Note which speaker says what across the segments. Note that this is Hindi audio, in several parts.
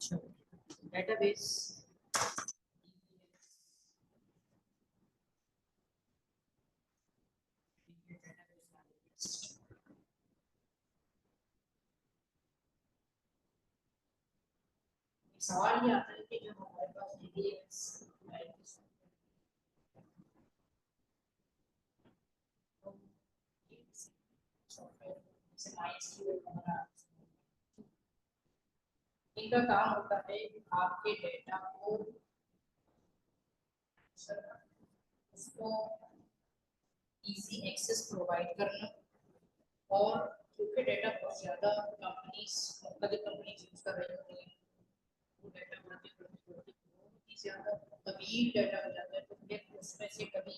Speaker 1: डेटाबेस सवाल ये आता है कि जो हमारे पास डीबीएमएस इनका काम होता है आपके डेटा को उसको इजी एक्सेस प्रोवाइड करना, और क्योंकि डेटा बहुत ज़्यादा कंपनीज मुख्तलिफ कंपनीज यूज़ कर रही होती हैं, वो डेटा बहुत ही ज़्यादा तवील डेटा हो जाता है, तो फिर उसमें से कभी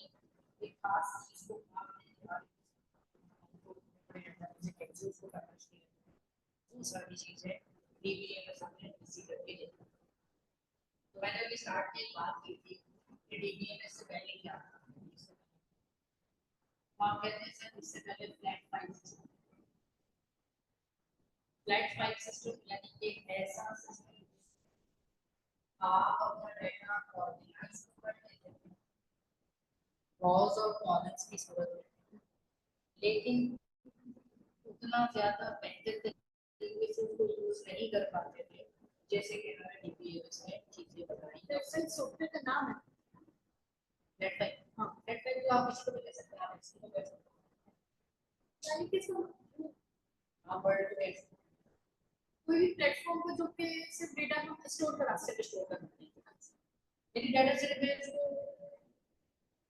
Speaker 1: एक खास चीज़ को करना चाहिए। वो सारी चीज़ें डीबीएमएस हमने इसी करके देखा। तो मैंने अभी स्टार्ट में बात की थी कि डीबीएमएस से पहले क्या था। आप कहते हैं सर इससे पहले फ्लैट फाइल सिस्टम यानी कि ऐसा सिस्टम आप अपना डेटा ऑर्गेनाइज करते हैं, रॉज और कॉलम्स की सूरत में, लेकिन उतना ज़्यादा बेहतर तरीके से उसको यूज़ नहीं कर पाते थे जैसे कि हमें डीबीएमएस में चीज़ें बताई। वेबसाइट सॉफ्टवेयर का नाम है फ्लैट फाइल। हाँ, फ्लैट फाइल तो आप इसको भी ले सकते हैं, आप इसको भी ले सकते हैं, यानी कि हाँ वर्ड पे कोई भी प्लेटफॉर्म पर जो कि सिर्फ डेटा हम स्टोर करा सकते हैं, लेकिन डाटा सिर्फ है उसको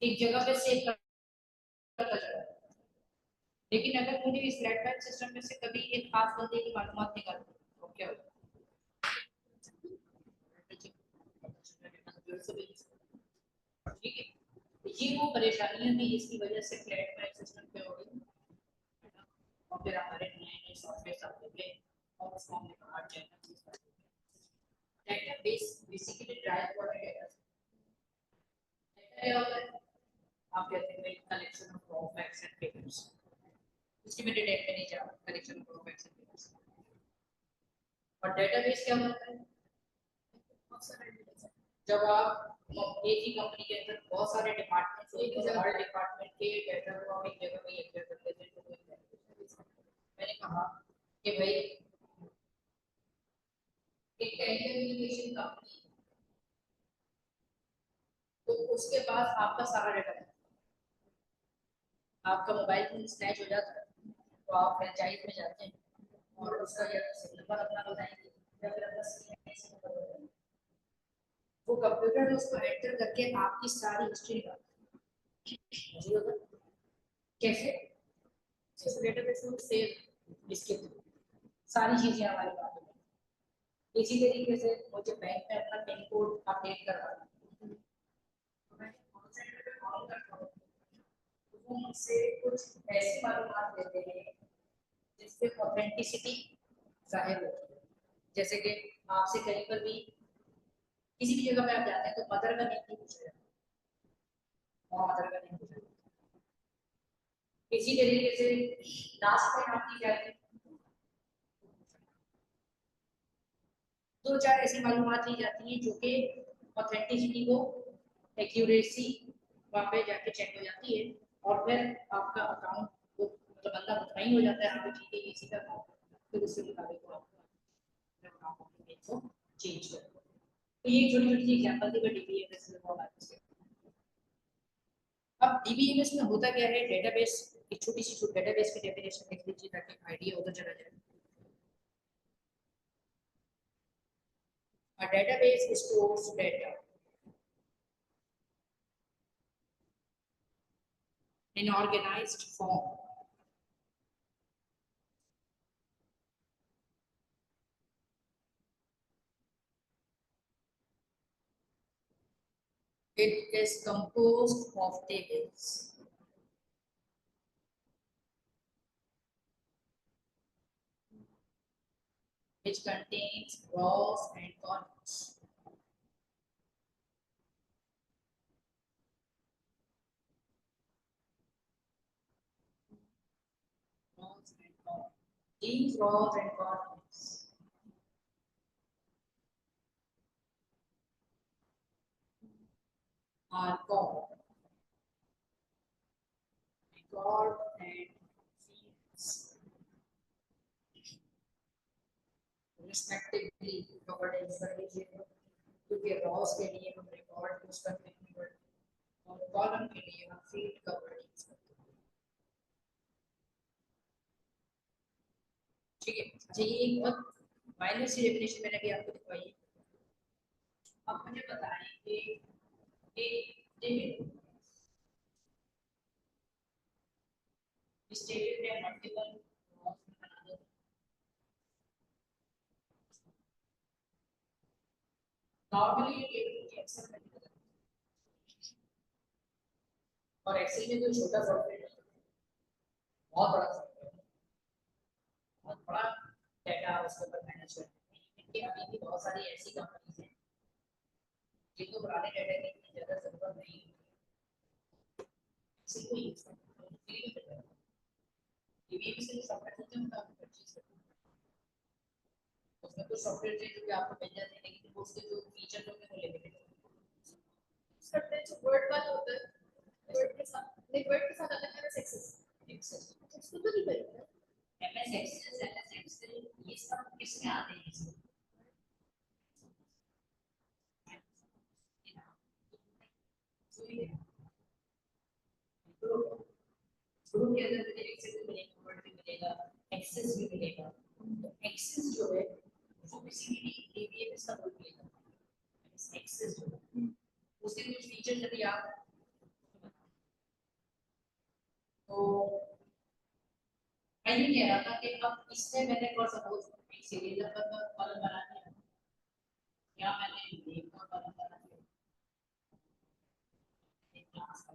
Speaker 1: एक जगह पे सेव करता जाता है। लेकिन अगर मुझे इस फ्लैट फाइल सिस्टम में से कभी एक खास बंदे की मालूमात निकालनी है तो क्या होगा? ठीक है, ये वो परेशानियां थी जिसकी वजह से फ्लैट फाइल सिस्टम पे हो गई, और फिर हमारे नए नए सॉफ्टवेयर आते थे और उसको हमने कहा database basically drive for data. क्या होता है? आप कहते हैं collection of raw facts and figures, उसकी मैं डिटेल में नहीं जा रहा, collection of raw facts and figures. और डेटाबेस क्या होता है? जब आप एक ही कंपनी के अंदर बहुत सारे डिपार्टमेंट्स होते हैं, हर डिपार्टमेंट के डेटा को आप एक जगह पे एक कर देते हैं, तो मैंने कहा कि भाई एक टेलीकम्युनिकेशन कंपनी, तो उसके पास आपका सारा डेटा है। आपका मोबाइल फोन स्नैच हो जाता है तो आप फ्रेंचाइज में जाते हैं और उसका या तो नंबर अपना बताएंगे या फिर अपना सीएनएस नंबर बताएंगे, वो कंप्यूटर में उसको एंटर करके आपकी सारी हिस्ट्री निकालता है। कैसे? जिस डेटाबेस में सेव इसके सारी चीजें हमारे पास हैं। इसी तरीके से मुझे बैंक में अपना पिन कोड अपडेट करवाना है, तो मैं कॉल सेंटर पे कॉल करता हूँ, तो वो मुझसे कुछ ऐसी मालूमात देते हैं जिससे ऑथेंटिसिटी जाहिर होती है। जैसे कि आपसे कहीं पर भी किसी भी जगह पे आप जाते हैं तो मदर का नेम नहीं पूछा जाता, और मदर का नेम पूछा जाता। इसी तरीके से लास्ट में आपकी जाती दो चार ऐसी मालूमात ली जाती हैं जो कि ऑथेंटिसिटी को, एक्यूरेसी वहाँ पे जाके चेक हो जाती है, और फिर आपका अकाउंट वो मतलब बंदा मुतमईन हो जाता है हाँ ठीक है इसी का अकाउंट, फिर उसके मुताबिक वो आपको चेंज कर। तो ये छोटी छोटी एग्जांपल थी डीबीएमएस में बहुत अच्छे। अब डीबीएमएस में होता क्या है, डेटाबेस एक छोटी सी डेटाबेस की डेफिनेशन लिख लीजिए ताकि आइडिया उधर चला जाए। A database stores data in organized form. It is composed of tables. Which contains rows and columns. Rows and columns. These rows and columns are called record and fields respectively covered in service क्योंकि रॉस के लिए हम रिकॉर्ड यूज करते हैं और कॉलम के लिए हम फील्ड कवर्ड यूज करते हैं। ठीक है, अच्छा ये एक बहुत माइनर सी डेफिनेशन मैंने अभी आपको दिखाई है। अब मुझे बताएं कि टेबल इस टेबल में मल्टीपल रॉस बना दो। नॉर्मली ये टेबल के एक्सेल में और एक्सेल में कोई छोटा सॉफ्टवेयर नहीं, बहुत बड़ा सॉफ्टवेयर, बहुत बड़ा डेटा उसके ऊपर मैनेज करते हैं। इनके अभी भी बहुत सारी ऐसी कंपनीज हैं जिनको पुराने डेटा की इतनी ज़्यादा जरूरत नहीं है, इसी को यूज करते हैं फ्री में मिल रहा है। ये भी सिर्फ सॉफ्टवेयर से हम परचेज करते हैं, उसमें कुछ सॉफ्टवेयर है जो कि आपको मिल जाते हैं लेकिन उसके जो फीचर होते हैं वो लिमिटेड करते हैं। जो वर्ड वाला होता है, वर्ड के साथ नहीं, वर्ड के साथ अलग एमएस एक्सेस उसको तो नहीं करेंगे। एमएस एक्सेल ये सब किसमें आते हैं? शुरू के अंदर मुझे एक्सेस भी मिलेगा, वर्ड भी मिलेगा, एक्सेस भी मिलेगा। तो एक्सेस जो है वो किसी भी डीबीएमएस का रोल प्ले करता है। एक्सेस जो है उसके कुछ फीचर्स यदि आप तो मैं ये कह रहा था कि अब इसमें मैंने फॉर सपोज एक सीरियल नंबर का कॉलम बना दिया या मैंने नेम का कॉलम बना दिया, एक क्लास का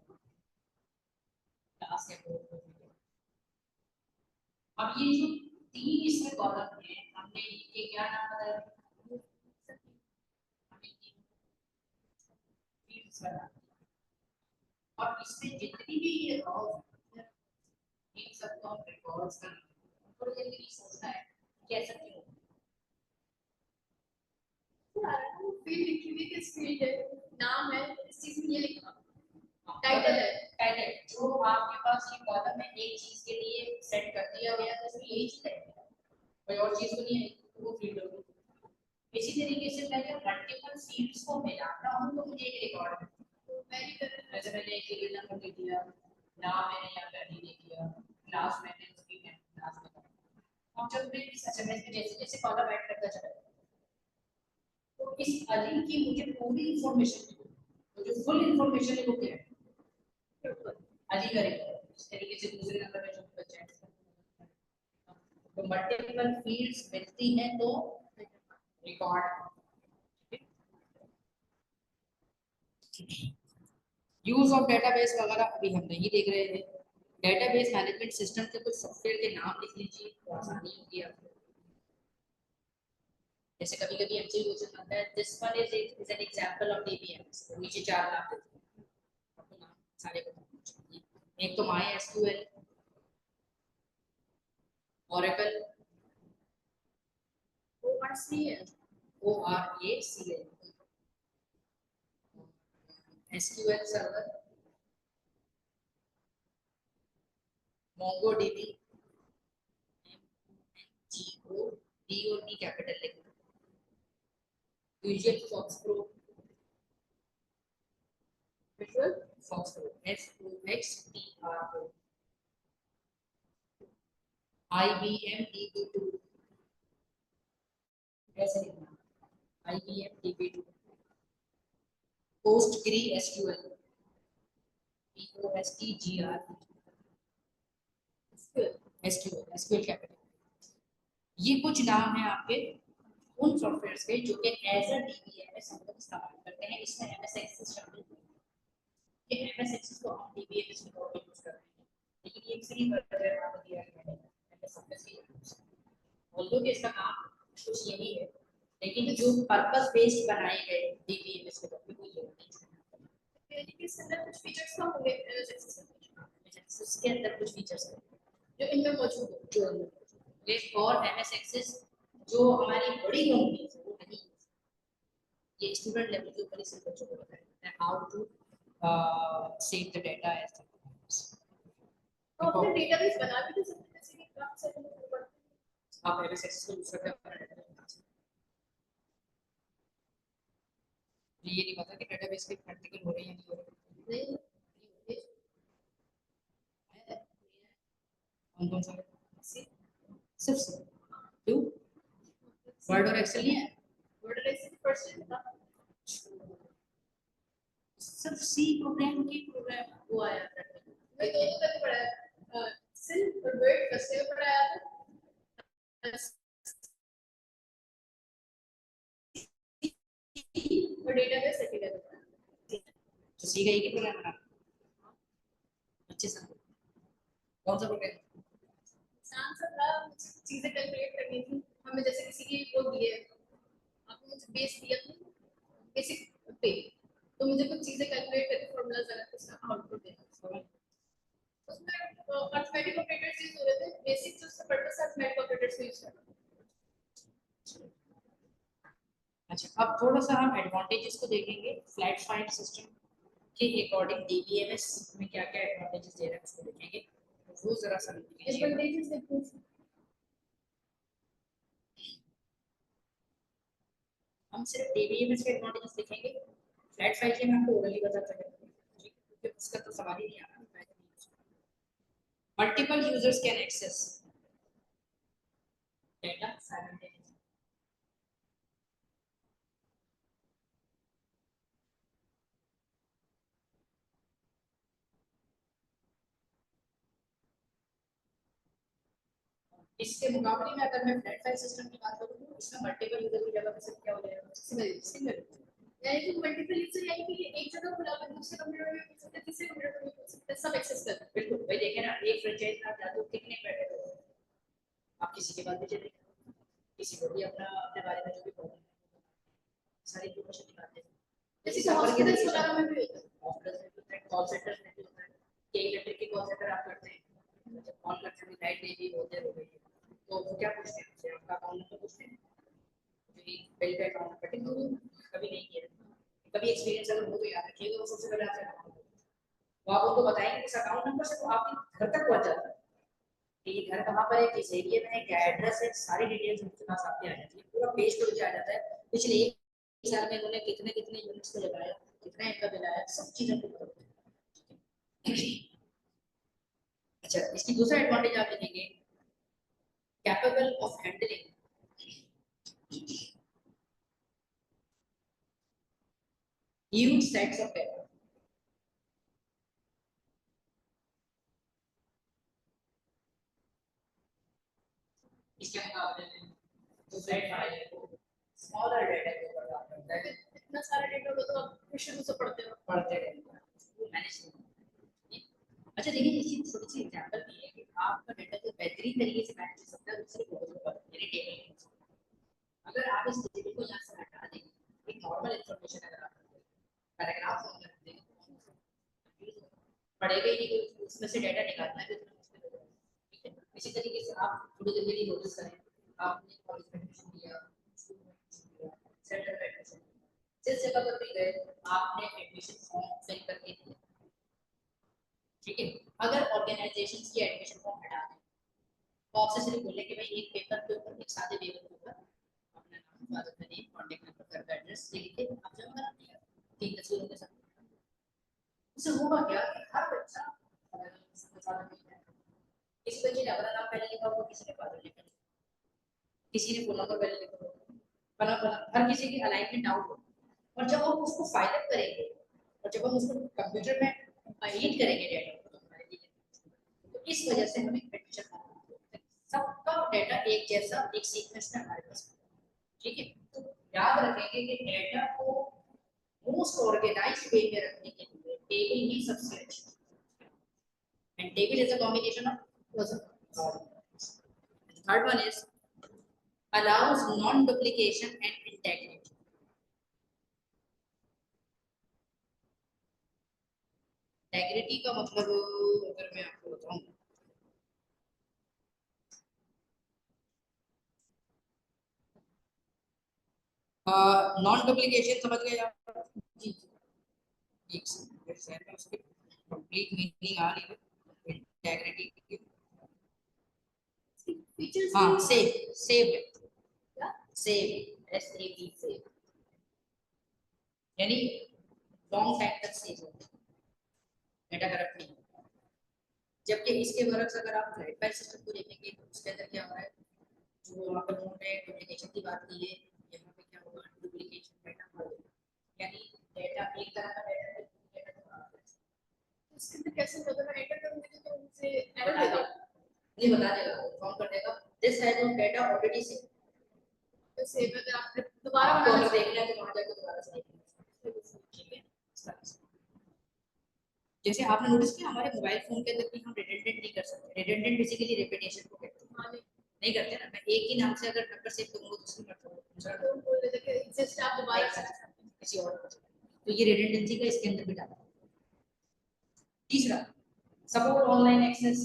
Speaker 1: क्लास के कोड को दिया। अब ये जो तीन इसमें कॉलम है हमने इनके क्या नाम बताया? फील्ड्स बना और इसमें जितनी भी ये रॉस इन सबको हम रिकॉर्ड्स करना और ये नहीं सोचना है कैसे क्यों फील्ड लिखी हुई किस फील्ड है, नाम है, इस चीज में ये लिखा टाइटल है, टाइटल जो आपके पास ये कॉलम है एक चीज के लिए सेट कर दिया गया तो उसमें यही चीज है, कोई और चीज तो नहीं है, तो वो फील्ड होगी। इसी तरीके से मैं जब मल्टीपल फील्ड्स को मिलाता हूं तो मुझे एक रिकॉर्ड तो मैं भी कर जैसे मैंने एक सीरियल नंबर लिख दिया, नाम मैंने यहाँ पे नहीं लिख दिया, क्लास मैंने उसकी क्लास में अब जब मैं इस एसएमएस में जैसे जैसे कॉलम ऐड करता चला तो इस अली की मुझे पूरी इंफॉर्मेशन मिली, तो जो फुल इंफॉर्मेशन है वो क्या है? अली करेगा इस तरीके से दूसरे नंबर में जो बच्चा है तो मल्टीपल फील्ड्स मिलती हैं तो रिकॉर्ड। यूज ऑफ डेटाबेस वगैरह अभी हम नहीं देख रहे थे। डेटाबेस मैनेजमेंट सिस्टम के कुछ सॉफ्टवेयर के नाम लिख लीजिए तो आसानी होगी आपको। जैसे कभी-कभी हमसे क्वेश्चन आता है this one is an example of DBMS, तो नीचे चार नाम देते हैं आपको, नाम सारे बताना चाहिए। एक तो my SQL, Oracle, ORACL, SQL server, MongoDB, MONGODB capital लिखना, visual fox pro, visual fox pro FOXPRO, IBM DB2 ऐसे लिखना, IBM DB2, Postgre SQL POSTGR SQL capital. ये कुछ नाम है आपके उन सॉफ्टवेयर्स के जो कि एज अ डीबीएमएस हम लोग इस्तेमाल करते हैं। इसमें एमएस एक्सेस शामिल है कि एमएस एक्सेस को हम डीबीएमएस में तौर पे यूज कर रहे हैं, लेकिन ये फ्री वर्जन आपको दिया गया है एमएस एक्सेस की। ऑल्दो कि इसका काम कुछ यही है लेकिन जो पर्पस बेस्ड बनाए गए डीबीएमएस के तौर पे वो ये नहीं है कि इसके अंदर कुछ फीचर्स कम होंगे एमएस एक्सेस के अंदर कुछ फीचर्स हैं जो इनमें मौजूद है जो और एमएस एक्सेस जो हमारी बड़ी कंपनीज है वो नहीं, ये स्टूडेंट लेवल के ऊपर इसे बच्चों को बताया है how to save the data as the
Speaker 2: तो अपने डेटाबेस बना भी तो सकते हैं, जैसे कि क्लास सेटिंग ऊपर
Speaker 1: आप एमएस एक्सेस को यूज करके अपना database ये नहीं पता कि डेटाबेस के प्रैक्टिकल हो रहे हैं या नहीं हो रहे
Speaker 2: नहीं
Speaker 1: कौन सा सिर्फ टू वर्ड और एक्सेल नहीं है
Speaker 2: वर्ड लेसन परसेंट था
Speaker 1: सिर्फ सी प्रोग्राम की प्रोग्राम वो आया
Speaker 2: मैं दोनों तक पढ़ाया सिर्फ वर्ड फर्स्ट में पढ़ाया था और डेटाबेस सेटिंग है
Speaker 1: तो सी का एक ही प्रोग्राम बना अच्छे से कौन सा प्रोग्राम
Speaker 2: आसान सा था, चीजें कैलकुलेट करनी थी हमें, जैसे किसी की वो दिए आपने मुझे बेस दिया बेसिक पे, तो मुझे कुछ चीजें कैलकुलेट करके फॉर्मूला लगा के उसका आउटपुट देना, उसमें अरिथमेटिक ऑपरेटर्स यूज हो रहे थे, बेसिक जो उसका पर्पस है अरिथमेटिक ऑपरेटर्स को यूज करना।
Speaker 1: अच्छा अब थोड़ा सा हम एडवांटेजेस को देखेंगे फ्लैट फाइल सिस्टम के अकॉर्डिंग डीबीएमएस में क्या क्या एडवांटेजेस दे रहा है उसको देखेंगे वो जरा सा
Speaker 2: एडवांटेजेस देखो
Speaker 1: हम सिर्फ डीबीएमएस के एडवांटेजेस देखेंगे फ्लैट फाइल के मैं आपको ओरली बताता हूं क्योंकि उसका तो सवाल ही नहीं आ रहा multiple users can access data simultaneously इसके मुकाबले में अगर मैं फ्लैट फाइल सिस्टम की बात करूं तो इसमें मल्टीपल यूजर की जगह पे सिर्फ क्या हो जाएगा सिंगल
Speaker 2: यानी कि मल्टीपल यूजर यानी कि एक जगह खुला हुआ दूसरे कंप्यूटर में पूछ सकते हैं, तीसरे कंप्यूटर में पूछ सकते हैं, सब एक्सेस कर
Speaker 1: बिल्कुल भाई देखें ना एक फ्रेंचाइज में आप जाते हो कितने बैठे हो आप किसी के बाद भी चले किसी को भी अपना अपने बारे में जो भी प्रॉब्लम है सारी इन्फॉर्मेशन निकालते हैं
Speaker 2: जैसे हॉस्पिटल्स वगैरह में भी होता है,
Speaker 1: हॉस्पिटल्स में भी होता है कॉल सेंटर्स में भी होता है कि इलेक्ट्रिक के कॉल सेंटर आप करते हैं जब कॉल करते हैं लाइट नहीं भी होते हो गई तो वो क्या पूछते हैं आपसे आपका अकाउंट नंबर पूछते हैं क्योंकि बिल का अकाउंट नंबर कभी नहीं किया कभी एक्सपीरियंस अगर हो तो याद रखिएगा वो सबसे पहले आपसे वो आप उनको बताएंगे इस अकाउंट नंबर से तो आपके घर तक पहुंच जाता है कि ये घर कहाँ पर है किस एरिया में है क्या एड्रेस है सारी डिटेल्स उनके पास आपके आ जाती है पूरा पेज खुल के आ जाता है पिछले एक साल में उन्होंने कितने कितने यूनिट्स को लगाया कितना इनका बिल आया सब चीजें आपको पता होती है अच्छा इसकी दूसरा एडवांटेज आप देखेंगे capable of handling huge sets of data इसके मुकाबले में जो सेट फाइल है वो स्मॉलर डेटा के ऊपर काम करता है
Speaker 2: इतना सारा डेटा हो तो आप शुरू से पढ़ते
Speaker 1: रहेंगे मैनेज अच्छा देखिए इसकी छोटी सी एग्जांपल भी है कि आपका डेटा जो बेहतरीन तरीके से मैनेज हो सकता है दूसरे टेबल पर यानी टेबल अगर आप इस टेबल को यहाँ से हटा देंगे एक नॉर्मल इंफॉर्मेशन अगर आप पैराग्राफ फॉर्म में रख देंगे पढ़ेगा ही नहीं उसमें से डेटा निकालना है ठीक है इसी तरीके से आप थोड़ी देर के लिए नोटिस करें आपने कॉलेज में एडमिशन लिया सेंटर में एडमिशन जिस जगह पर भी गए आपने एडमिशन फॉर्म फिल करके दिया ठीक है अगर ऑर्गेनाइजेशन की एडमिशन फॉर्म हटा दें तो आपसे सिर्फ बोले कि भाई एक पेपर के ऊपर एक सादे पेपर के ऊपर अपना नाम फादर का नेम कॉन्टैक्ट नंबर घर का एड्रेस लिख के आप जमा करा दिया 3 तस्वीरों के साथ उससे होगा क्या कि हर बच्चा किसी बच्चे ने अपना नाम पहले लिखा होगा किसी ने फादर लिखा किसी ने फोन नंबर पहले लिखा होगा बना बना हर किसी की अलाइनमेंट आउट हो और जब हम उसको फाइल अप करेंगे और जब हम उसको कंप्यूटर में रीड करेंगे डेटा तो इस वजह से हमें एडमिशन सबका डेटा एक जैसा एक सीक्वेंस में हमारे पास ठीक है तो याद रखेंगे कि डेटा को मोस्ट ऑर्गेनाइज्ड वे में रखने के लिए टेबल ही सबसे अच्छी and table is a combination of columns. The third one is allows non-duplication and integrity. Integrity का मतलब अगर मैं आपको बताऊं नॉन डुप्लीकेशन समझ गए आप जी एक सेकंड में उसकी कंप्लीट मीनिंग आ रही है इंटेग्रिटी की।
Speaker 2: फीचर्स
Speaker 1: हाँ सेव सेव
Speaker 2: क्या
Speaker 1: सेव SAV सेव यानी लॉन्ग टाइम तक सेव होता है, डेटा करप्ट नहीं होता। जबकि इसके बरक्स अगर आप फ्लैट फाइल सिस्टम को देखेंगे तो उसके अंदर क्या हो रहा है, जो वहाँ पर उन्होंने डुप्लीकेशन की बात की है, यहाँ पे क्या होगा डुप्लीकेशन डेटा बढ़ जाएगा, यानी डेटा एक तरह का डेटा है, डेटा तो आ रहा है।
Speaker 2: इसके अंदर कैसे होगा, मैं एंटर करूंगी तो मुझे एरर
Speaker 1: बता
Speaker 2: देगा,
Speaker 1: देगा, नहीं बता देगा, इन्फॉर्म कर देगा this has of data already save.
Speaker 2: तो सेव अगर आपने दोबारा
Speaker 1: आपको
Speaker 2: बनाना
Speaker 1: अगर देखना है तो वहाँ जाकर दोबारा से देखना, ठीक है। जैसे आपने नोटिस किया हमारे मोबाइल फोन के अंदर भी हम रिडंडेंट नहीं कर सकते, रिडंडेंट बेसिकली रिपीटेशन को कहते हैं,
Speaker 2: हाँ
Speaker 1: नहीं करते ना। मैं एक ही नाम से अगर नंबर सेव करूंगा तो उसकी मतलब दूसरा
Speaker 2: तो बोल देते कि जस्ट आप दोबारा करना चाहते हैं।
Speaker 1: किसी और को, तो ये रिडंडेंसी का इसके अंदर भी डाला है। तीसरा support online access,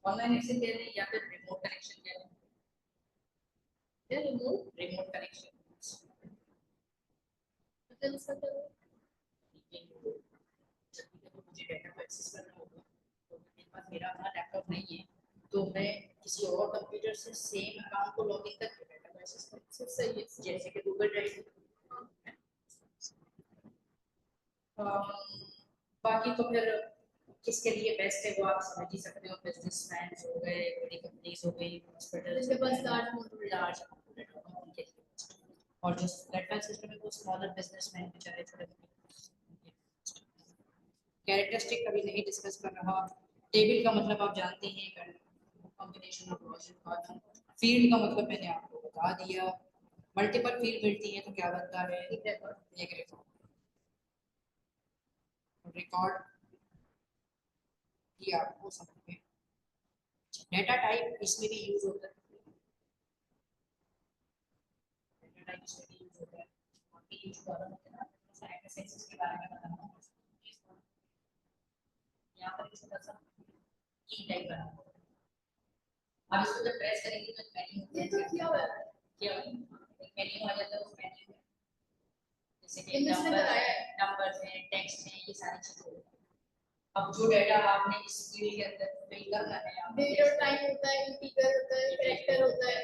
Speaker 1: online access कह रहे हैं या फिर रिमोट कनेक्शन कह रहे हैं, रिमोट कनेक्शन
Speaker 2: मतलब इसका क्या हुआ?
Speaker 1: मुझे डेटा को एक्सेस करना होगा तो मेरे पास मेरा अपना लैपटॉप नहीं है, तो मैं किसी और कंप्यूटर से सेम अकाउंट को लॉगिन करके डेटा को एक्सेस कर सकता हूं। सही है, जैसे कि गूगल ड्राइव। बाकी तो फिर किसके लिए बेस्ट है वो आप समझ ही सकते हो, बिजनेसमैन हो गए, बड़ी कंपनीज हो गई, हॉस्पिटल
Speaker 2: जिसके पास लार्ज अमाउंट
Speaker 1: लार्ज उनके लिए best है। और जो प्लेटफॉर्म सिस्टम है वो स्मॉलर बिजनेसमैन बेचारे छोटे कैरेक्टरिस्टिक कभी नहीं डिस्कस कर रहा। टेबल का मतलब आप जानते हैं, कॉम्बिनेशन ऑफ लॉजिक और फील्ड का मतलब मैंने आपको बता दिया। मल्टीपल फील्ड मिलती है तो क्या बनता है, एक रिकॉर्ड। रिकॉर्ड ही आपको समझ में, डेटा टाइप इसमें भी यूज होता है, डेटा टाइप इसमें भी यूज होता है। बाकी यूज कर रहा है ना सेंसेस के बारे में बताना, यहाँ पर छोटा सा की टाइप बना हुआ है। अब इसको जब प्रेस करेंगे तो मेन्यू,
Speaker 2: ये तो क्या हुआ है?
Speaker 1: क्या एक मेन्यू आ जाता है, उस मेन्यू में जैसे कि
Speaker 2: इनमें से
Speaker 1: नंबर
Speaker 2: कराया
Speaker 1: है,
Speaker 2: है
Speaker 1: नंबर्स हैं, टेक्स्ट हैं, ये सारी चीजें। अब जो डेटा आपने इस फील्ड के अंदर फिल करना है, आप
Speaker 2: डेट और टाइम होता है, इंटीजर होता है, कैरेक्टर होता है,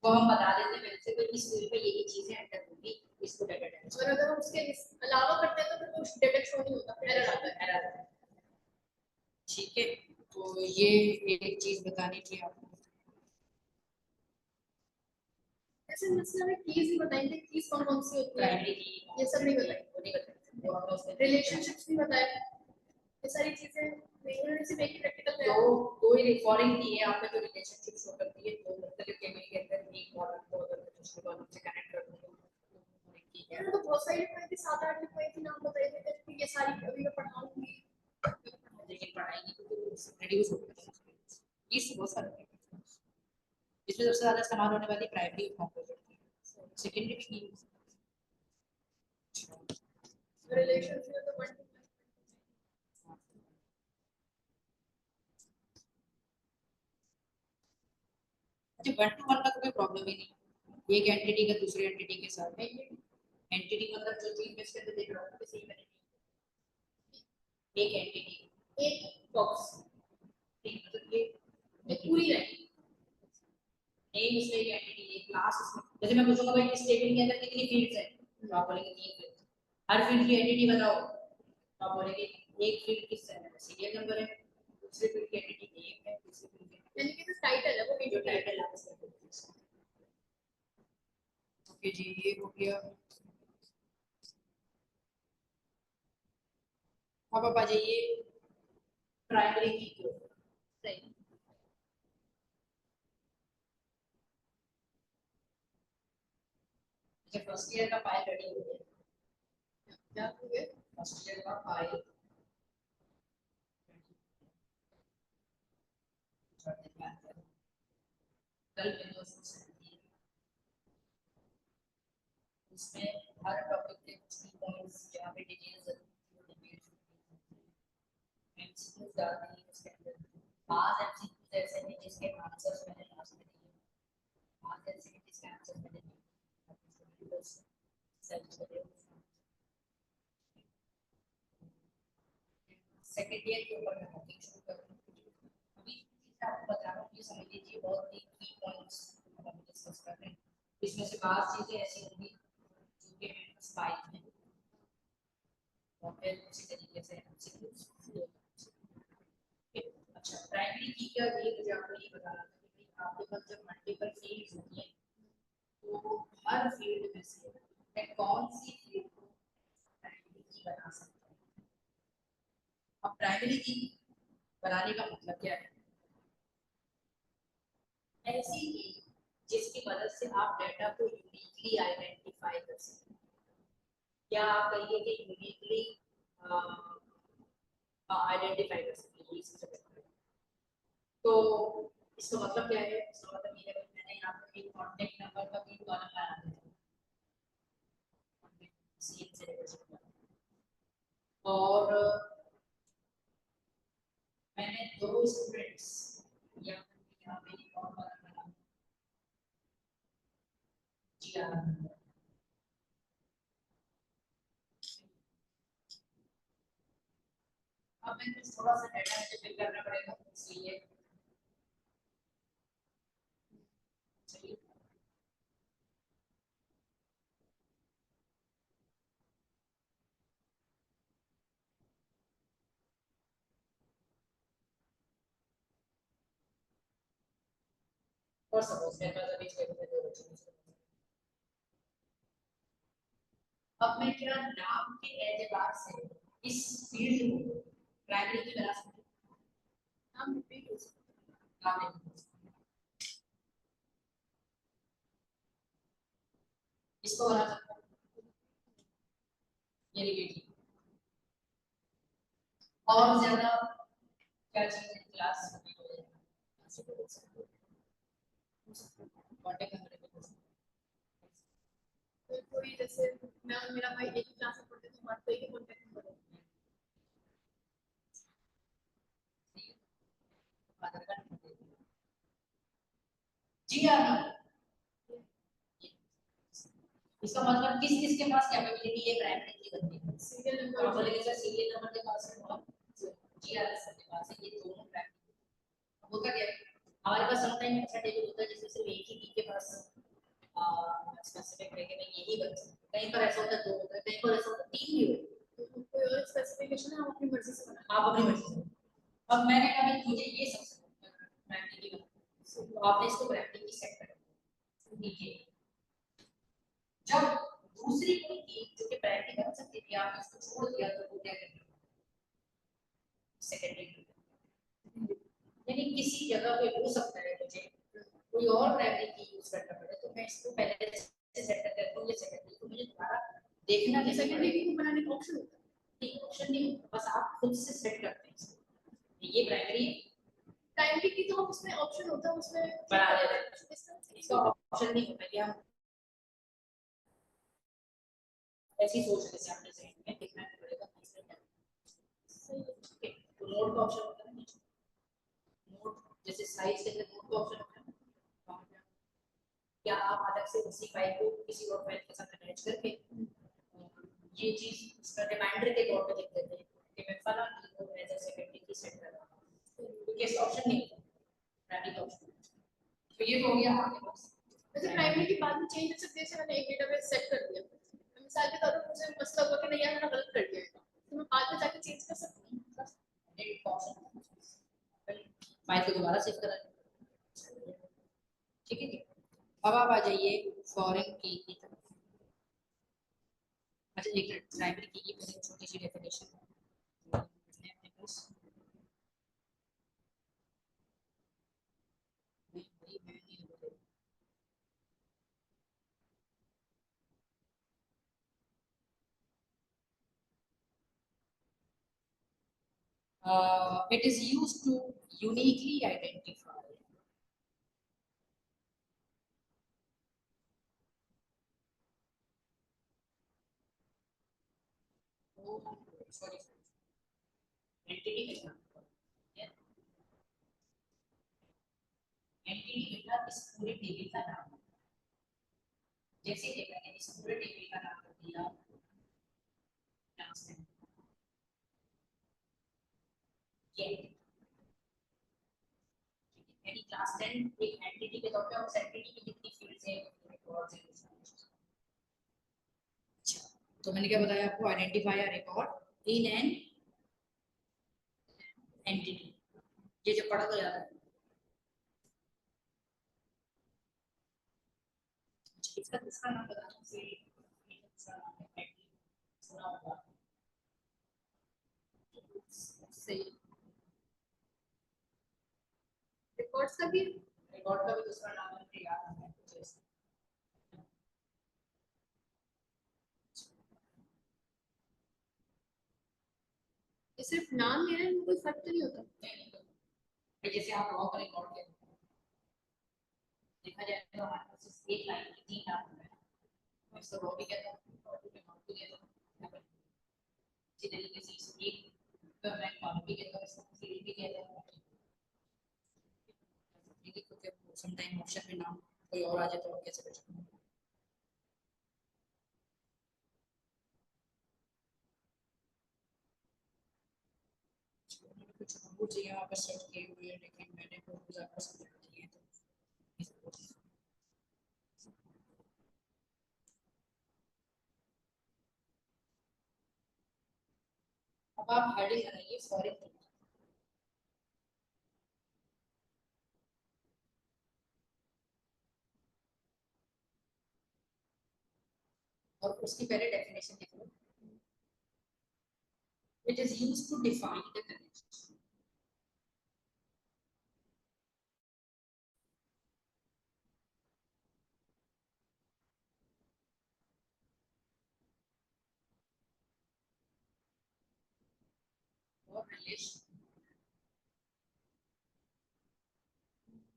Speaker 1: वो हम बता देते हैं वैसे तो इस फील्ड में यही चीजें एंटर होंगी, इसको डेटा टाइप।
Speaker 2: और अगर हम उसके अलावा करते हैं तो फिर कुछ डेटा शो नहीं होता, एरर आता है।
Speaker 1: एरर, ठीक है। तो ये एक चीज बतानी थी आपको।
Speaker 2: जैसे मतलब हमें कीज ही बताएंगे, कीज कौन कौन सी होती है,
Speaker 1: प्राइमरी की
Speaker 2: ये सब नहीं बताएंगे,
Speaker 1: वो नहीं बताते, वो हमने उसमें
Speaker 2: रिलेशनशिप्स नहीं बताए, ये सारी चीजें नहीं सिर्फ एक प्रैक्टिकल
Speaker 1: तो दो ही फॉरेन की है आपका जो रिलेशनशिप शो करती है, दो मुख्तलिफ टेबल के अंदर एक कॉलम को अगर मैं दूसरे कॉलम से कनेक्ट कर दूं तो
Speaker 2: है। तो बहुत सारी लिखवाई थी, 7-8 लिखवाई थी, नाम बताइए थे, ये सारी अभी मैं पढ़ाऊंगी।
Speaker 1: लेकिन पढ़ाएंगे तो रिड्यूस हो जाएगा, इस बहुत सारे इसमें सबसे ज्यादा इस्तेमाल होने वाली प्राइमरी कंपोनेंट है, सेकेंडरी भी की
Speaker 2: रिलेशंस में तो
Speaker 1: अच्छा, वन टू वन का तो कोई प्रॉब्लम ही नहीं, एक एंटिटी का दूसरे एंटिटी के साथ में, एंटिटी मतलब जो चीज में इसके अंदर देख रहा हूँ किसी में एक एंटिटी
Speaker 2: एक बॉक्स,
Speaker 1: ठीक मतलब ये
Speaker 2: पूरी लाइन,
Speaker 1: नेम इसमें एक एंटिटी है, क्लास इसमें, जैसे मैं पूछूंगा भाई इस टेबल के अंदर कितनी फील्ड्स हैं तो आप बोलेंगे 3 फील्ड, हर फील्ड की एंटिटी बनाओ तो आप बोलेंगे एक फील्ड किस है, सीरियल नंबर है, दूसरी फील्ड की एंटिटी नेम है, तीसरी फील्ड की
Speaker 2: यानी कि जो टाइटल है वो
Speaker 1: जो टाइटल आप इसमें देते हैं। ओके जी, ये हो गया। अब आप आ जाइए प्राइमरी की की ओर।
Speaker 2: सही।
Speaker 1: अच्छा, फर्स्ट ईयर का फाइल रेडी हो गया,
Speaker 2: क्या हो गया?
Speaker 1: फर्स्ट ईयर का फाइल कल विंडोज को सेट किया, उसमें हर टॉपिक के कुछ की पॉइंट्स जहाँ पे डिटेल्स एमसीक्यूज डाल दिए उसके अंदर, पांच एमसीक्यूज ऐसे हैं जिसके आंसर्स मैंने लास्ट में दिए, पांच ऐसे हैं जिसके आंसर मैंने दिए, सेकंड ईयर के ऊपर मैं टॉपिक शुरू करूंगी। अभी आपको बता रहा हूँ, ये समझ लीजिए बहुत ही की पॉइंट्स हम डिस्कस कर रहे हैं। इसमें से पांच चीजें ऐसी होंगी जो कि मेरे पास पाई हैं और फिर उसी तरीके से अच्छा, प्राइमरी की क्या ये मुझे आपको ये बताना था कि आपके पास जब मल्टीपल फील्ड्स होती हैं तो हर फील्ड में से मैं कौन सी फील्ड को प्राइमरी की बना सकता हूँ। अब प्राइमरी की बनाने का मतलब क्या है? ऐसी की जिसकी मदद से आप डाटा को यूनिकली आइडेंटिफाई कर सकते हैं, या आप कहिए कि यूनिकली आइडेंटिफाई कर सकते हैं। ये सबसे बेहतर है। तो इसका मतलब क्या है? इसका मतलब ये है कि मैंने यहाँ पर एक कॉन्टेक्ट नंबर का भी कॉलम बना दिया और मैंने दो स्टूडेंट्स या यहाँ पे एक और कॉलम बना दिया। अब मैं कुछ थोड़ा सा डाटा मुझे फिल करना पड़ेगा, इसलिए चलिए और सपोज मेरे पास अभी टेबल में दो बच्चे हैं। अब मैं क्या नाम के एतबार से इस फील्ड को प्राइमरी की बना सकती हूँ? नाम रिपीट हो सकता है, नाम नहीं हो सकता। इसको बना सकता हूँ ये रिपीट। और ज्यादा क्या चीज है? क्लास रिपीट हो जाएगा, ऐसे बोल सकते हो कांटेक्ट नंबर रिपीट हो सकता
Speaker 2: तो कोई जैसे मैं और मेरा भाई एक ही क्लास में पढ़ते तो हमारा तो एक ही कॉन्टेक्ट नंबर है।
Speaker 1: है। आधार कार्ड नंबर दे दिया। जी हाँ, इसका मतलब किस किस के पास कैपेबिलिटी है प्राइमरी की बनने की?
Speaker 2: सीरियल
Speaker 1: और
Speaker 2: नंबर
Speaker 1: बोलेंगे सर सीरियल नंबर के पास है और जीआरएस के पास है, ये दोनों प्राइमरी। होता क्या है, हमारे पास समटाइम ऐसा टेबल होता है जिसमें सिर्फ एक ही की के पास स्पेसिफिक है कि नहीं यही बच्चा, कहीं पर ऐसा होता है दो होता है, कहीं पर ऐसा होता है तीन भी होता है।
Speaker 2: तो कोई और स्पेसिफिकेशन है आप अपनी मर्जी से बना
Speaker 1: आप अपनी मर्जी से। अब मैंने कहा भाई मुझे ये सबसे प्राइमरी की बनानी है, तो आपने इसको प्राइमरी की सेट कर दिया। देखिए जब दूसरी कोई चीज जो कि प्राइमरी बन सकती थी आपने उसको छोड़ दिया तो वो क्या करेगा? सेकेंडरी। यानी किसी जगह पे हो सकता है मुझे कोई और प्राइमरी की यूज करना पड़े तो मैं इसको पहले से सेट कर देता हूँ ये सेकेंडरी को मुझे दोबारा देखना
Speaker 2: ये सेकेंडरी की बनाने का ऑप्शन होता है।
Speaker 1: नहीं, ऑप्शन नहीं होता, बस आप खुद से सेट करते हैं इसको। ये प्राइमरी
Speaker 2: प्राइमरी की तो हम उसमें ऑप्शन होता है उसमें
Speaker 1: बना देते हैं, इसका ऑप्शन नहीं होता कि हम ऐसी सोच के सामने से में देखना पड़ेगा किसने क्या सही है। ठीक है, तो नोट का ऑप्शन होता है नीचे, नोट जैसे साइज के अंदर नोट का ऑप्शन होता है, क्या आप अलग से उसी फाइल को किसी और फाइल के साथ अटैच करके ये चीज इसका रिमाइंडर के तौर पे लिख देते हैं कि मैं फला की को एज अ सेकेंडरी की सेट कर रहा हूं, क्योंकि इसका ऑप्शन नहीं है प्राइमरी का ऑप्शन। तो ये तो हो गया आपके पास।
Speaker 2: वैसे प्राइमरी के बाद में चेंज कर सकते हैं, मैंने एक डेटाबेस सेट कर दिया, मिसाल के तौर पर मुझे मसला हुआ कि नहीं यार मैंने गलत कर दिया है तो मैं बाद में जाके चेंज कर सकती हूँ।
Speaker 1: एक ऑप्शन फाइल को दोबारा सेव करा, ठीक है। अब आप आ जाइए फॉरेन की तरफ। अच्छा एक प्राइमरी की पहले छोटी सी डेफिनेशन अपने पास it is used to uniquely identify sorry entity मतलब इस पूरे टेबल का नाम, जैसे कि मैंने इस पूरे टेबल का नाम रख दिया क्लास 10 ये यानी क्लास 10 एक एंटिटी के तौर पे उस एंटिटी की कितनी फील्ड्स हैं रिकॉर्ड्स हैं अच्छा तो मैंने क्या बताया आपको identify a record in an entity ये जो पढ़ा तो याद है इसका दूसरा नाम बताना से दूसरा नाम है सुना होगा
Speaker 2: सही रिकॉर्ड्स का भी
Speaker 1: रिकॉर्ड का भी दूसरा नाम मुझे याद नहीं है कुछ ऐसा
Speaker 2: ये सिर्फ नाम लेना है कोई फर्क तो नहीं होता
Speaker 1: नहीं जैसे आप रॉ का रिकॉर्ड के देखा जाए तो हमारे पास सिर्फ एक लाइन की तीन लाइन है मैं इसको रॉ भी कहता हूँ और रिकॉर्ड भी कहता हूँ इसी तरीके से इस एक तो मैं कॉलम भी कहता हूँ इसको सीरीज भी कहता हूँ देखिए क्योंकि सम टाइम ऑप्शन में नाम कोई और आ जाए तो आप कैसे कर सकते हैं कुछ बहुत चीजें वहाँ पर सर्च किए हुए हैं लेकिन मैंने बहुत ज़्यादा समझा दिए हैं तो अब आप हेडिंग बनाइए फॉरेन की और उसकी पहले डेफिनेशन लिख लो it is used to define the connection or relation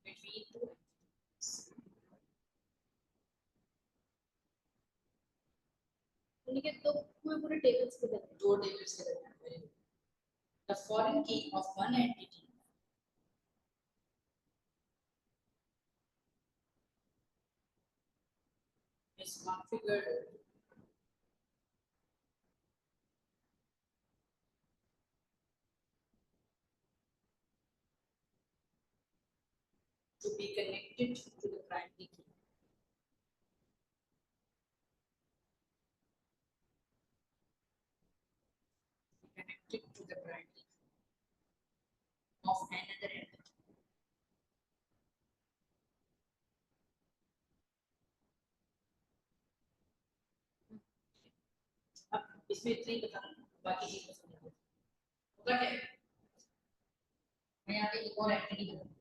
Speaker 1: between two entities.
Speaker 2: उनके तो पूरे टेबल्स के देते
Speaker 1: दो tables के दरमियान the foreign key of one entity is configured to be connected to the primary key. Connected to the primary key of another entity. अब इसमें इतना ही बताना बाकी चीजें समझा दो होगा क्या मैं यहाँ पे एक और एंटिटी बनाऊँ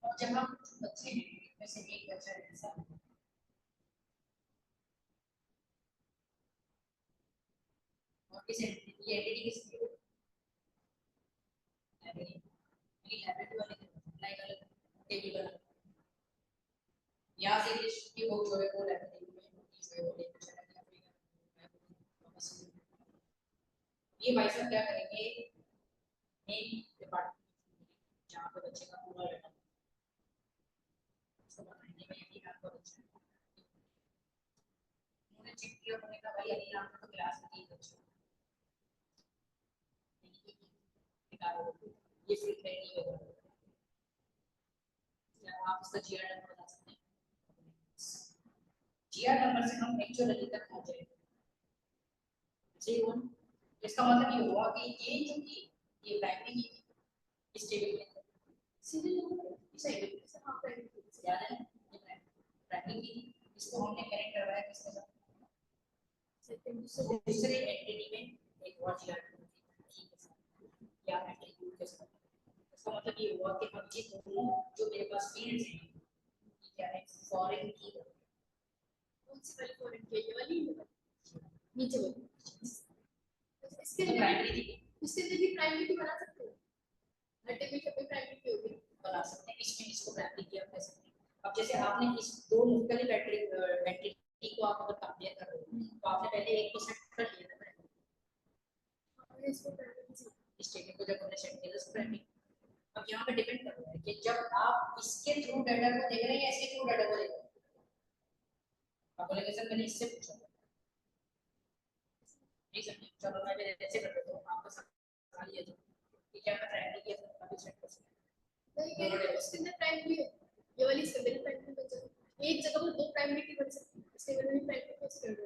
Speaker 1: और जब हम बच्चे हैं वैसे एक बच्चा ऐसा और इस एंटिटी ये एंटिटी किसकी है लाइब्रेरी मेरी लाइब्रेरी वाले लाइक अलग टेबल अलग यहाँ से लिस्ट की बुक जो है वो लाइब्रेरी में जो है वो लेकर चला गया फिर ये भाई साहब क्या करेंगे मेन डिपार्टमेंट जहाँ पे बच्चे का पूरा डाटा उसको बताएंगे मैं यही आपको बच्चा उन्होंने चेक किया उन्होंने कहा भाई अनिल आपने तो क्लास में तीन बच्चे निकालो ये फिर नहीं होगा आप उसका जीआर नंबर बता सकते हैं जीआर नंबर से हम एक्चुअली तक पहुंचे जी वन इसका मतलब ये हुआ कि ये जो कि ये प्राइमरी की इस टेबल में सीधे सही है हाँ प्राइमरी याद है प्राइमरी की इसको हमने कनेक्ट करवाया किसके साथ दूसरे एंटिटी में एक और जीआर या एट्रीब्यूट के साथ इसका मतलब ये हुआ कि हम ये दोनों जो मेरे पास फील्ड्स हैं क्या है फॉरेन की
Speaker 2: कौन सी वाली फॉरेन की ये वाली नीचे वाली इसके लिए
Speaker 1: प्राइमरी की
Speaker 2: इसके लिए भी प्राइमरी की बना सकते हो हर टेबल पे प्राइमरी की होगी
Speaker 1: बना सकते हैं इसमें इसको प्राइमरी की आप कह सकते हैं अब अब जैसे आपने इस दो मुख्तलिफ एंटिटी को आप अगर कंपेयर कर रहे हो तो आपने पहले एक को सेट कर लिया था
Speaker 2: और इसको प्राइमरी
Speaker 1: स्टेटमेंट को जब हमने सेट किया था प्राइमरी। अब यहाँ पे डिपेंड कर रहा है कि जब आप इसके थ्रू डाटा को देख रहे हैं या इसके थ्रू डाटा को देख रहे हैं। आप बोलेंगे सर मैंने इससे पूछा नहीं समझे, चलो मैं ऐसे कर देता हूँ आपका सवाल ये था कि क्या मैं प्राइमरी की अभी सेट कर सकता
Speaker 2: नहीं कह रहे उसके अंदर प्राइमरी है, ये वाली इसके अंदर प्राइमरी बन सकती है, एक जगह पर दो प्राइमरी की बन सकती है, इसके अंदर भी प्राइमरी को इसके अंदर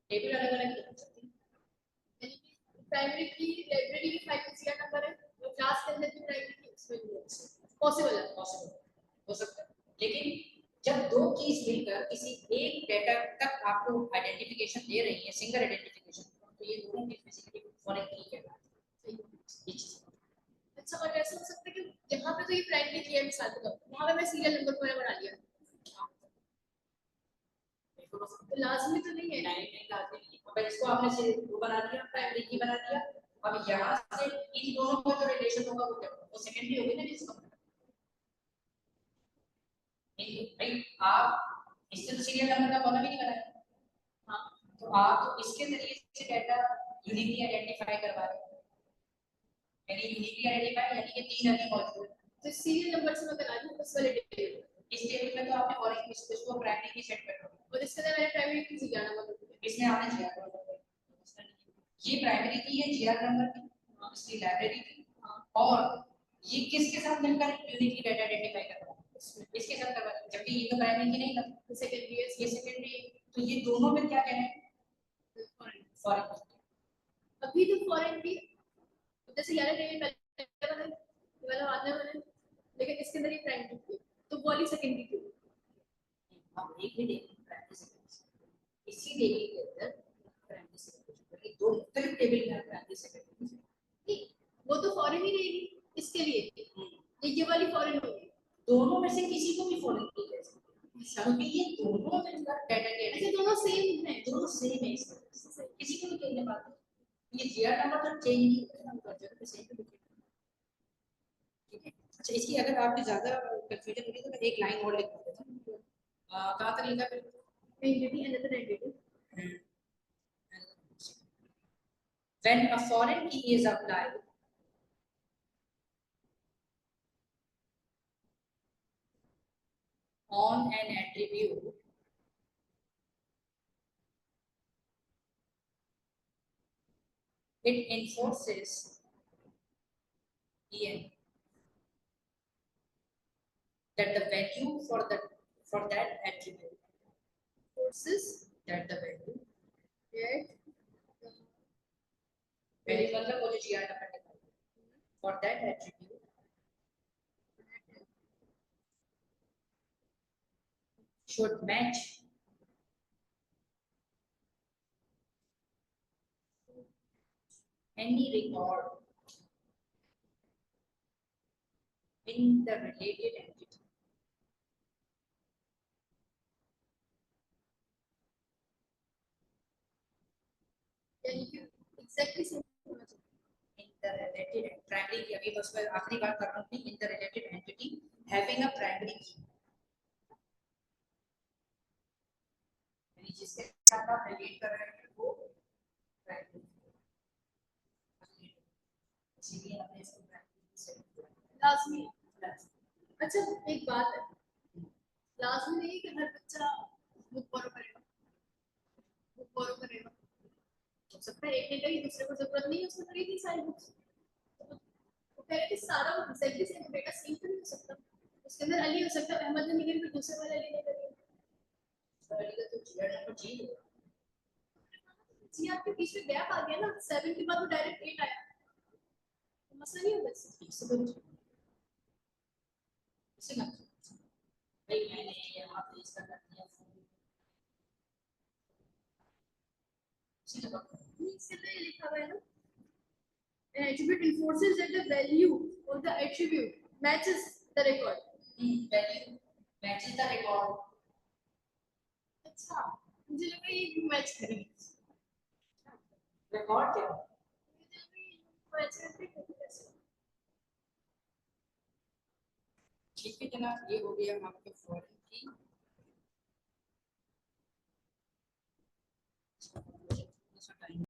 Speaker 1: टेबल अलग अलग बन सकती है।
Speaker 2: यानी कि प्राइमरी की लाइब्रेरी की फाइल में जीआर नंबर है और क्लास के अंदर भी प्राइमरी की उसमें भी है, पॉसिबल है,
Speaker 1: पॉसिबल हो सकता है, लेकिन जब दो कीज मिलकर किसी एक डेटा तक आपको आइडेंटिफिकेशन दे रही है, सिंगल आइडेंटिफिकेशन, तो ये दोनों कीज बेसिकली फॉरेन की कहलाती है। ये चीज
Speaker 2: अच्छा और ऐसा हो सकता है कि यहाँ पे तो ये प्राइमरी की है मिसाल के तौर पर, वहाँ पे मैं सीरियल नंबर को बना लिया, तो लाजमी तो नहीं है।
Speaker 1: नहीं लाजमी नहीं। अब इसको आपने से वो बना दिया, प्राइमरी की बना दिया, अब यहाँ से इन दोनों का जो रिलेशन होगा वो क्या होगा, वो सेकेंडरी होगी ना जिसको भाई आप इससे तो सीरियल नंबर का कॉलम ही नहीं बनाया। हाँ, तो आप तो इसके जरिए से डेटा यूनिकली आइडेंटिफाई करवा रहे हैं, यानी यूनिकली आइडेंटिफाई यानी कि तीन अभी मौजूद है,
Speaker 2: तो सीरियल नंबर से मैं बना दूँ उस वाले टेबल,
Speaker 1: इस टेबल में तो आपने फॉरेन की इसको प्राइमरी की सेट कर दो
Speaker 2: और इसके अंदर मैंने प्राइमरी की जीआर नंबर
Speaker 1: इसमें आपने जीआर नंबर, ये प्राइमरी की है जीआर नंबर की, इसकी लाइब्रेरी की, और ये किसके साथ मिलकर यूनिकली डेटा आइडेंटिफाई कर रहा है, इसके साथ करवा, जबकि ये तो प्राइमरी की नहीं था,
Speaker 2: सेकेंडरी है,
Speaker 1: ये सेकेंडरी है, तो ये दोनों में क्या कहना है फॉरेन।
Speaker 2: अभी तो फॉरेन की जैसे यार टेबल पहले वाला ये वाला बाद में बने, लेकिन इसके अंदर ये प्राइमरी की तो वो वाली सेकेंडरी की,
Speaker 1: हम एक ही देखेंगे प्राइमरी सेकेंडरी, इसी टेबल के अंदर प्राइमरी सेकेंडरी दो मुख्तलिफ टेबल में प्राइमरी सेकेंडरी
Speaker 2: ठीक, वो तो फॉरेन ही रहेगी इसके लिए, ये वाली फॉरेन होगी,
Speaker 1: दोनों में से किसी को भी फॉरेन की जा सकती है क्योंकि ये दोनों मिलकर डेटा
Speaker 2: ऐसे दोनों सेम है,
Speaker 1: दोनों सेम है, किसी को भी कहने बात ये जीआर नंबर तो चेंज नहीं होता ना, जगह पे सेम है, ठीक है। अच्छा इसकी अगर आपकी ज्यादा कंफ्यूजन होगी तो मैं एक लाइन और लिख देता हूं, कहां तक लिखा फिर
Speaker 2: entity another entity,
Speaker 1: when a foreign key is applied on an attribute it enforces EN that the value for that attribute
Speaker 2: forces
Speaker 1: that the value
Speaker 2: that
Speaker 1: value मतलब वो जो जीआर नंबर निकाल for that attribute should match any record in the related entity
Speaker 2: यानी कि एग्जैक्टली सेम होना चाहिए,
Speaker 1: in the related primary की अभी बस मैं आखिरी बात कर रहा हूँ in the related entity having a primary key यानी जिसके साथ आप रिलेट कर रहे हैं वो primary key इसीलिए हमने इसको primary key से
Speaker 2: लाजमी। अच्छा एक बात है, लाजमी नहीं कि हर बच्चा बुक बोरो करेगा, बुक बोरो करेगा, हो सकता है एक ने कही दूसरे को जरूरत नहीं है उसने खरीदी सारी बुक्स, तो कह रहे कि सारा वो एग्जैक्टली सेम बेटा सेम तो नहीं हो सकता, उसके अंदर अली हो सकता है, अहमद ने निकल फिर दूसरे वाले अली ने करी,
Speaker 1: तो अली का तो जीआर नंबर चेंज होगा
Speaker 2: जी आपके बीच में गैप आ गया ना, 7 के बाद वो डायरेक्ट 8 आया, तो मसला नहीं होगा
Speaker 1: इससे तो इसे ना भाई मैंने यहाँ पे इसका कर दिया सीधा
Speaker 2: इसके अंदर ये लिखा हुआ है ना, an attribute enforces that the value of the attribute matches the record.
Speaker 1: value matches the record
Speaker 2: अच्छा मुझे लगा ये मैच करेगी,
Speaker 1: record क्या
Speaker 2: मुझे लगा ये मैच करते कैसे,
Speaker 1: ठीक है जनाब, ये हो गया आपके फॉरेन की